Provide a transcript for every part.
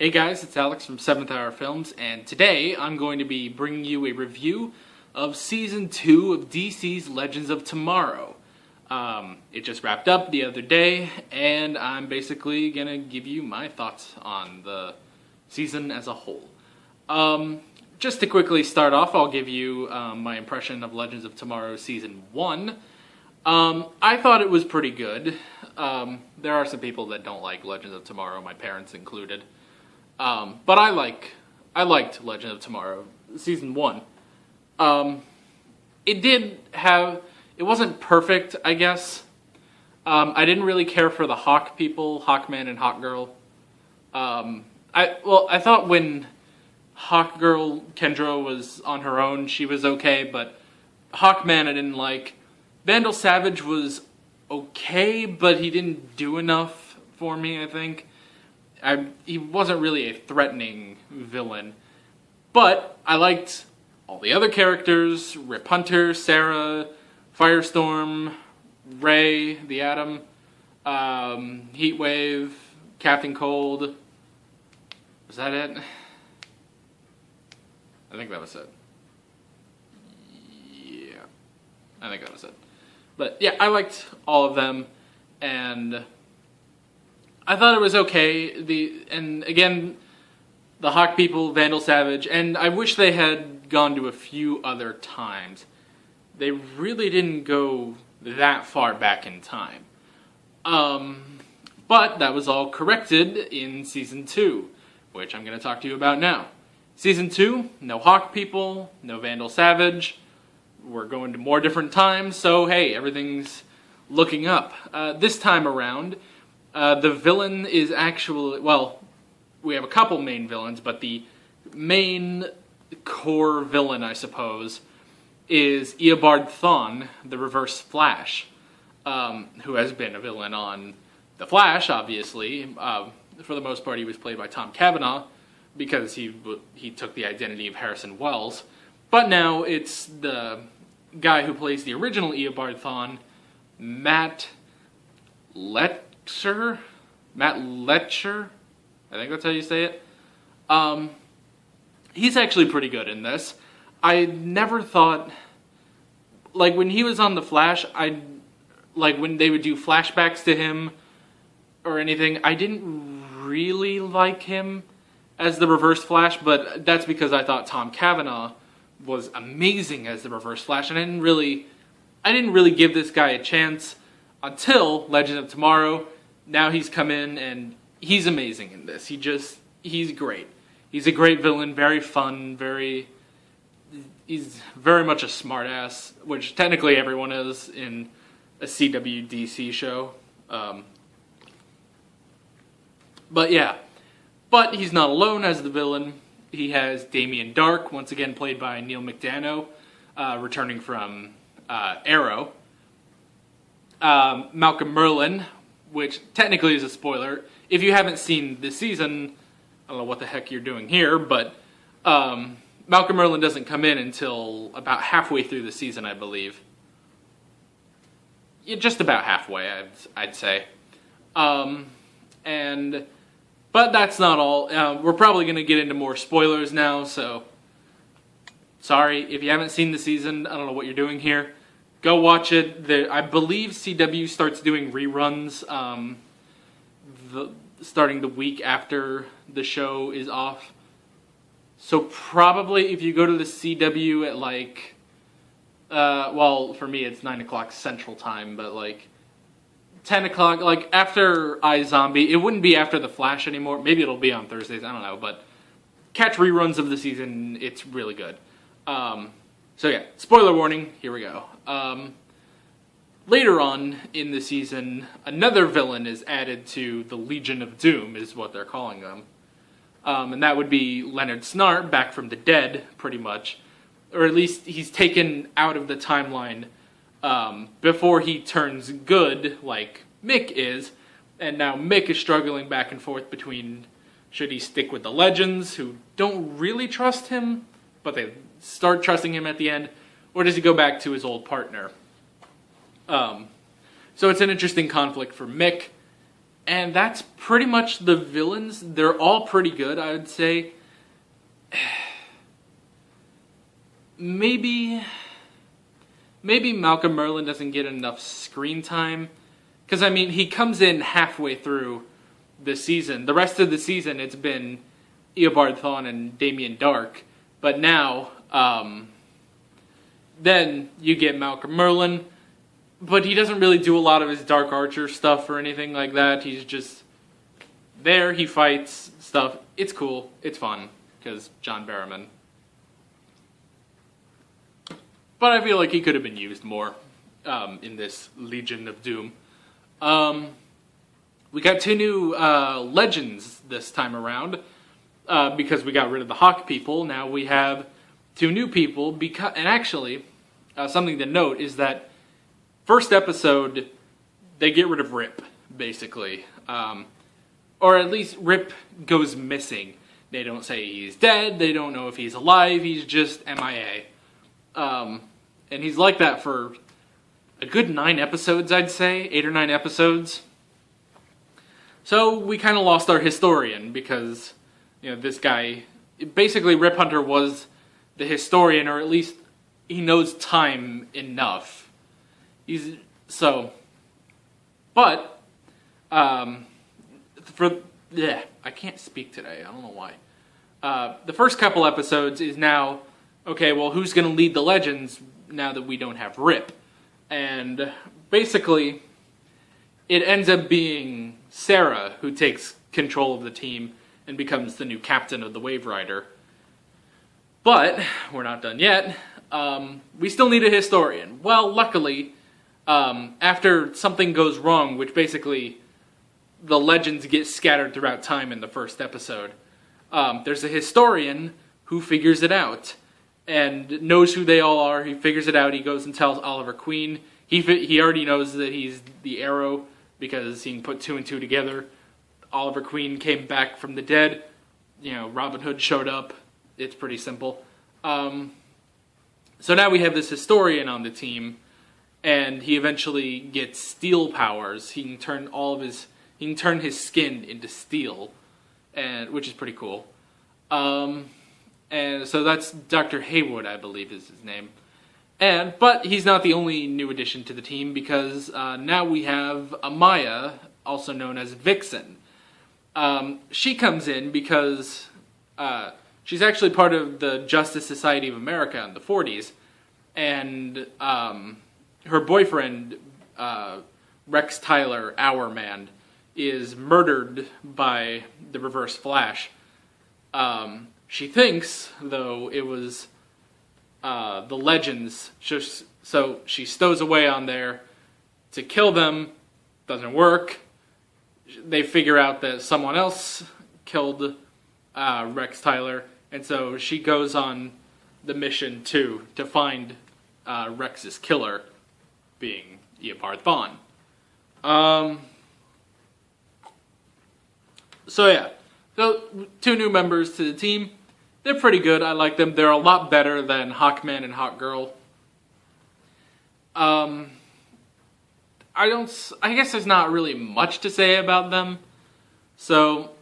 Hey guys, it's Alex from 7th Hour Films, and today I'm going to be bringing you a review of Season 2 of DC's Legends of Tomorrow. It just wrapped up the other day, and I'm basically going to give you my thoughts on the season as a whole. Just to quickly start off, I'll give you my impression of Legends of Tomorrow Season 1. I thought it was pretty good. There are some people that don't like Legends of Tomorrow, my parents included. But I liked Legend of Tomorrow, Season 1. It wasn't perfect, I guess. I didn't really care for the Hawk people, Hawkman and Hawkgirl. I thought when Hawkgirl Kendra was on her own, she was okay, but Hawkman I didn't like. Vandal Savage was okay, but he didn't do enough for me, I think. He wasn't really a threatening villain, but I liked all the other characters: Rip Hunter, Sarah, Firestorm, Ray, the Atom, Heatwave, Captain Cold. Was that it? I think that was it. Yeah, I think that was it. But yeah, I liked all of them, and I thought it was okay. And again, the Hawk people, Vandal Savage, and I wish they had gone to a few other times. They really didn't go that far back in time. But that was all corrected in Season 2, which I'm going to talk to you about now. Season 2, no Hawk people, no Vandal Savage. We're going to more different times, so hey, everything's looking up. This time around, the villain is actually, well, we have a couple main villains, but the main core villain, I suppose, is Eobard Thawne, the Reverse Flash, who has been a villain on The Flash, obviously. For the most part, he was played by Tom Cavanaugh, because he took the identity of Harrison Wells. But now it's the guy who plays the original Eobard Thawne, Matt Letcher, I think that's how you say it. He's actually pretty good in this. I never thought, like when he was on The Flash, when they would do flashbacks to him or anything, I didn't really like him as the Reverse Flash, but that's because I thought Tom Cavanaugh was amazing as the Reverse Flash, and I didn't really give this guy a chance until Legend of Tomorrow. Now he's come in and he's amazing in this. He's great. He's a great villain, very fun, he's very much a smartass, which technically everyone is in a CW DC show. But yeah, but he's not alone as the villain. He has Damien Darhk, once again played by Neil McDonough, returning from Arrow. Malcolm Merlyn, which technically is a spoiler. If you haven't seen this season, I don't know what the heck you're doing here, but Malcolm Merlyn doesn't come in until about halfway through the season, I believe. Yeah, just about halfway, I'd say. But that's not all. We're probably going to get into more spoilers now, so sorry. If you haven't seen the season, I don't know what you're doing here. Go watch it. I believe CW starts doing reruns starting the week after the show is off. So probably if you go to the CW at well, for me it's 9 o'clock Central Time, but 10 o'clock, after iZombie. It wouldn't be after The Flash anymore. Maybe it'll be on Thursdays, I don't know, but catch reruns of the season. It's really good. So yeah, spoiler warning, here we go. Later on in the season, another villain is added to the Legion of Doom, is what they're calling them. And that would be Leonard Snart, back from the dead, pretty much. Or at least he's taken out of the timeline before he turns good, like Mick is. And now Mick is struggling back and forth between should he stick with the Legends, who don't really trust him, but they start trusting him at the end, or does he go back to his old partner? So it's an interesting conflict for Mick, and that's pretty much the villains, they're all pretty good, I would say. Maybe Malcolm Merlin doesn't get enough screen time. Because, I mean, he comes in halfway through the season. The rest of the season, it's been Eobard Thawne and Damien Dark. But now, then you get Malcolm Merlin. But he doesn't really do a lot of his Dark Archer stuff or anything like that. He's just there, he fights stuff. It's cool, it's fun, because John Barrowman. But I feel like he could have been used more in this Legion of Doom. We got 2 new legends this time around. Because we got rid of the Hawk people, now we have 2 new people. And actually, something to note is that first episode, they get rid of Rip, basically. Or at least Rip goes missing. They don't say he's dead, they don't know if he's alive, he's just MIA. And he's like that for a good 9 episodes, I'd say. 8 or 9 episodes. So we kind of lost our historian because, you know, this guy... Basically, Rip Hunter was the historian, or at least he knows time enough. But, I can't speak today, I don't know why. The first couple episodes is now, okay, well, who's going to lead the Legends now that we don't have Rip? And basically, it ends up being Sarah who takes control of the team and becomes the new captain of the Wave Rider. But, we're not done yet. We still need a historian. Well, luckily, after something goes wrong, which basically the legends get scattered throughout time in the first episode, there's a historian who figures it out and knows who they all are. He figures it out. He goes and tells Oliver Queen. He already knows that he's the Arrow because he can put 2 and 2 together. Oliver Queen came back from the dead. You know, Robin Hood showed up. It's pretty simple. So now we have this historian on the team, and he eventually gets steel powers. He can turn his skin into steel, which is pretty cool. And so that's Dr. Haywood, I believe is his name. But he's not the only new addition to the team, because now we have Amaya, also known as Vixen. She comes in because she's actually part of the Justice Society of America in the 40s, and her boyfriend, Rex Tyler, Our Man, is murdered by the Reverse Flash. She thinks, though, it was the Legends, so she stows away on there to kill them. Doesn't work. They figure out that someone else killed Rex Tyler, and so she goes on the mission to find Rex's killer, being Eobard Thawne. So yeah, so 2 new members to the team. They're pretty good. I like them. They're a lot better than Hawkman and Hawkgirl. I guess there's not really much to say about them. So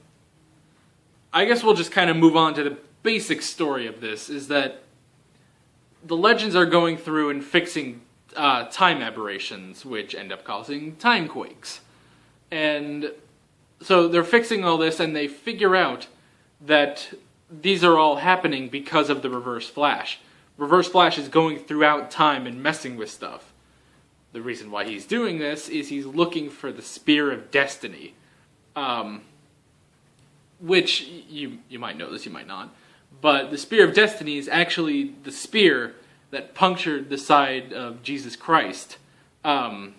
I guess we'll just kind of move on to the basic story of this, is that the Legends are going through and fixing time aberrations, which end up causing time quakes. And so they're fixing all this, and they figure out that these are all happening because of the Reverse Flash. Reverse Flash is going throughout time and messing with stuff. The reason why he's doing this is he's looking for the Spear of Destiny. Which, you might know this, you might not. But the Spear of Destiny is actually the spear that punctured the side of Jesus Christ to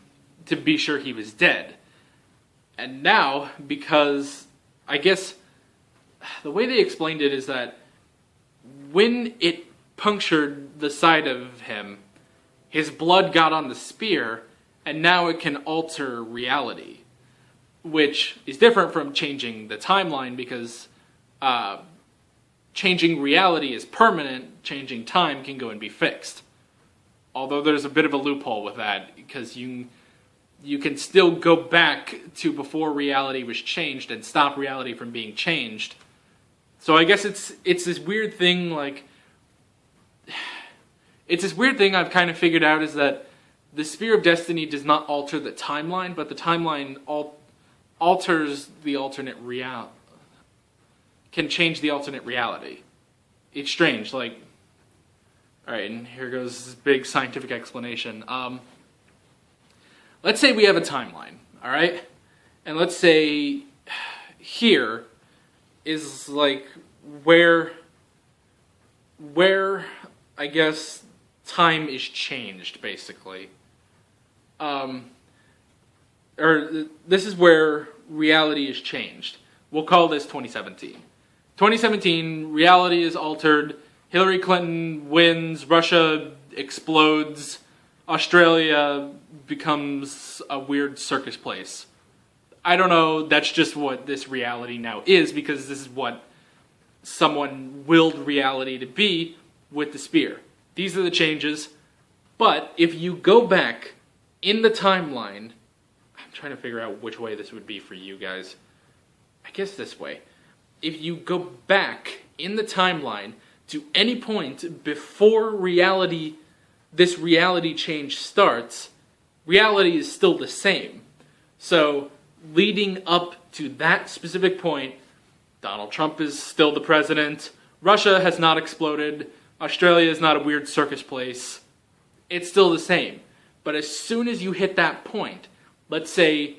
be sure he was dead. And now, because, I guess, the way they explained it is that when it punctured the side of him, his blood got on the spear, and now it can alter reality. Which is different from changing the timeline, because changing reality is permanent, changing time can go and be fixed. Although there's a bit of a loophole with that, because you can still go back to before reality was changed and stop reality from being changed. So I guess it's this weird thing, like, it's this weird thing I've kind of figured out, is that the Spear of Destiny does not alter the timeline, but the timeline alters the alternate reality, can change the alternate reality. It's strange, like, alright, and here goes this big scientific explanation. Let's say we have a timeline, alright? And let's say here is like where I guess time is changed, basically. Or this is where reality is changed. We'll call this 2017. 2017, reality is altered. Hillary Clinton wins. Russia explodes. Australia becomes a weird circus place. I don't know, that's just what this reality now is, because this is what someone willed reality to be with the spear. These are the changes, but if you go back in the timeline, I'm trying to figure out which way this would be for you guys. I guess this way. If you go back in the timeline to any point before reality, this reality change starts, reality is still the same. So, leading up to that specific point, Donald Trump is still the president, Russia has not exploded, Australia is not a weird circus place. It's still the same. But as soon as you hit that point, let's say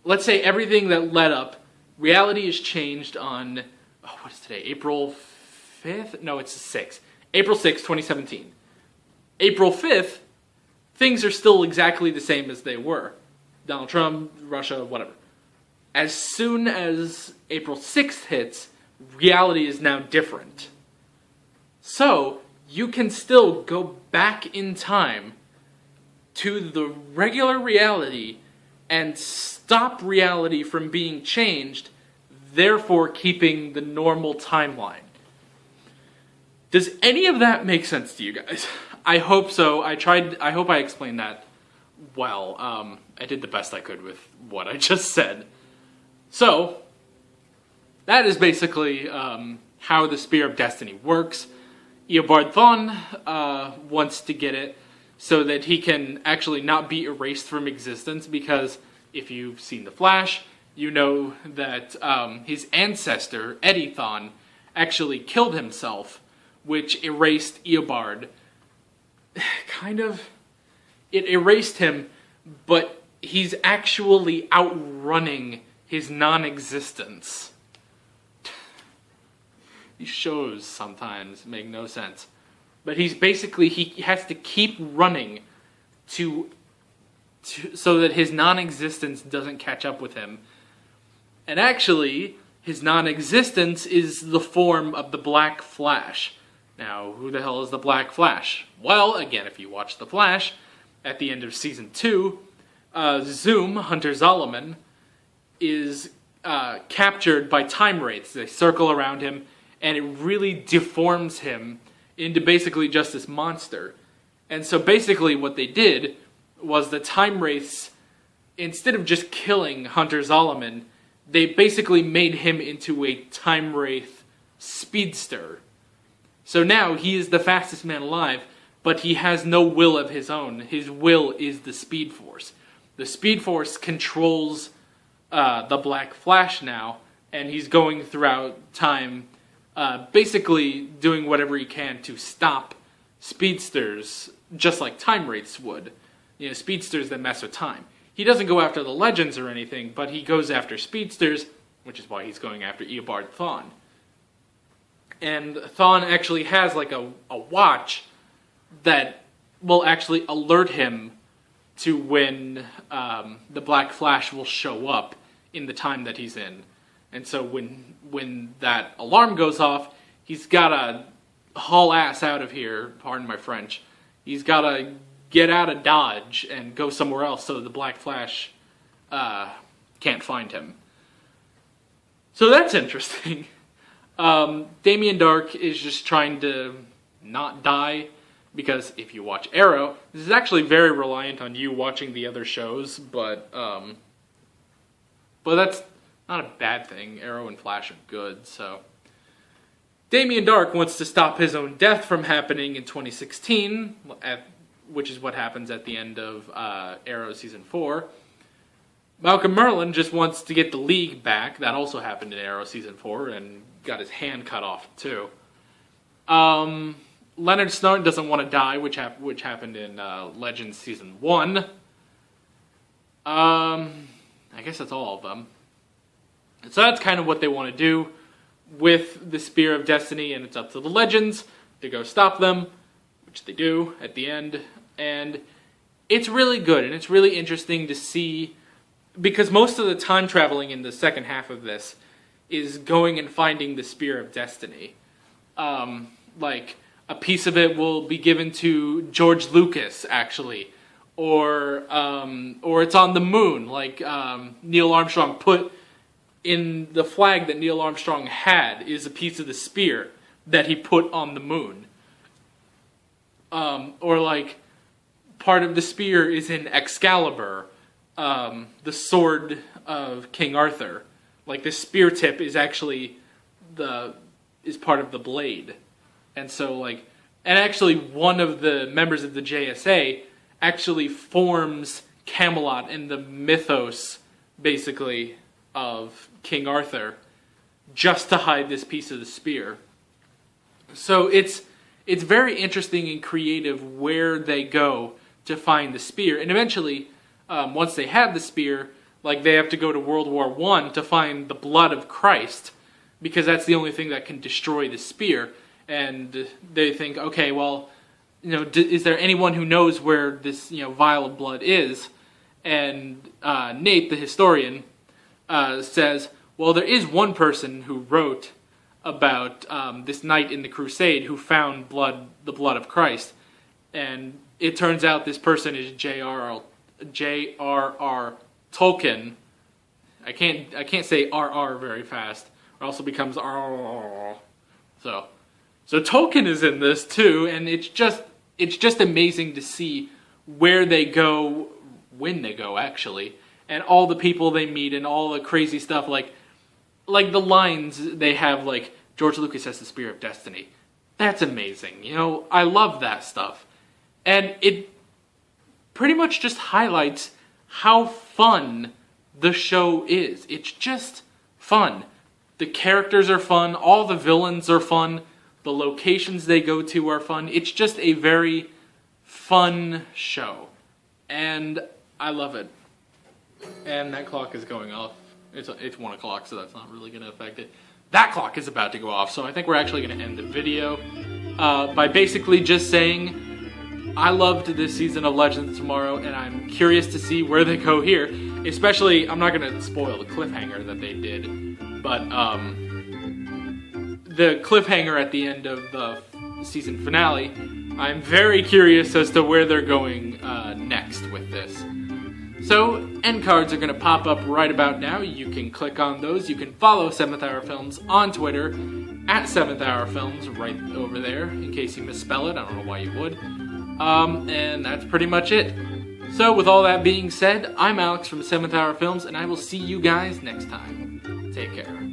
everything that led up, reality is changed on, what is today, April 5th? No, it's the 6th. April 6th, 2017. April 5th, things are still exactly the same as they were. Donald Trump, Russia, whatever. As soon as April 6th hits, reality is now different. So, you can still go back in time to the regular reality and stop reality from being changed, therefore keeping the normal timeline. Does any of that make sense to you guys? I hope so. I hope I explained that well. I did the best I could with what I just said. So, that is basically how the Spear of Destiny works. Eobard Thawne wants to get it so that he can actually not be erased from existence, because if you've seen The Flash, you know that his ancestor, Eddie Thawne, actually killed himself, which erased Eobard. Kind of. It erased him, but he's actually outrunning his non-existence. These shows sometimes make no sense. But he's basically, he has to keep running so that his non-existence doesn't catch up with him. And actually, his non-existence is the form of the Black Flash. Now, who the hell is the Black Flash? Well, again, if you watch The Flash, at the end of Season 2, Zoom, Hunter Zolomon, is captured by time wraiths. They circle around him, and it really deforms him into basically just this monster. And so basically what they did was the time wraiths, instead of just killing Hunter Zolomon, they basically made him into a time wraith speedster. So now he is the fastest man alive, but he has no will of his own. His will is the Speed Force. The Speed Force controls the Black Flash now, and he's going throughout time basically doing whatever he can to stop speedsters, just like time wraiths would. You know, speedsters that mess with time. He doesn't go after the Legends or anything, but he goes after speedsters, which is why he's going after Eobard Thawne. And Thawne actually has like a watch that will actually alert him to when the Black Flash will show up in the time that he's in. And so when that alarm goes off, he's got to haul ass out of here, pardon my French. He's got to get out of Dodge and go somewhere else so the Black Flash can't find him. So that's interesting. Damien Darhk is just trying to not die, because if you watch Arrow, this is actually very reliant on you watching the other shows, but that's not a bad thing. Arrow and Flash are good, so. Damien Darhk wants to stop his own death from happening in 2016, which is what happens at the end of Arrow Season 4. Malcolm Merlyn just wants to get the League back. That also happened in Arrow Season 4, and got his hand cut off, too. Leonard Snart doesn't want to die, which happened in Legends Season 1. I guess that's all of them. So that's kind of what they want to do with the Spear of Destiny, and it's up to the Legends to go stop them, which they do at the end. And it's really good, and it's really interesting to see, because most of the time traveling in the second half of this is going and finding the Spear of Destiny. Like, a piece of it will be given to George Lucas, actually. Or it's on the moon, like Neil Armstrong put in the flag that Neil Armstrong had is a piece of the spear that he put on the moon. Or like part of the spear is in Excalibur, the sword of King Arthur. Like the spear tip is actually is part of the blade. And so and actually one of the members of the JSA actually forms Camelot and the mythos, basically, of King Arthur, just to hide this piece of the spear. So it's very interesting and creative where they go to find the spear. And eventually, once they have the spear, they have to go to World War I to find the blood of Christ, because that's the only thing that can destroy the spear. And they think, okay, well, is there anyone who knows where this, vial of blood is? And Nate, the historian, says, well, there is one person who wrote about this knight in the crusade who found the blood of Christ. And it turns out this person is J.R.R. Tolkien. I can't say R.R. very fast, or else it becomes R. So Tolkien is in this too, and it's just amazing to see where they go, when they go actually, and all the people they meet and all the crazy stuff, like the lines they have, like George Lucas has the Spear of Destiny. That's amazing, I love that stuff. And it pretty much just highlights how fun the show is. It's just fun. The characters are fun, all the villains are fun, the locations they go to are fun. It's just a very fun show, and I love it. And that clock is going off. It's 1 o'clock, so that's not really going to affect it. That clock is about to go off, so I think we're actually going to end the video by basically just saying I loved this season of Legends of Tomorrow, and I'm curious to see where they go here. Especially, I'm not going to spoil the cliffhanger that they did, but the cliffhanger at the end of the season finale, I'm very curious as to where they're going next with this. So, end cards are going to pop up right about now. You can click on those. You can follow 7th Hour Films on Twitter, at 7th Hour Films, right over there, in case you misspell it. I don't know why you would. And that's pretty much it. So, with all that being said, I'm Alex from 7th Hour Films, and I will see you guys next time. Take care.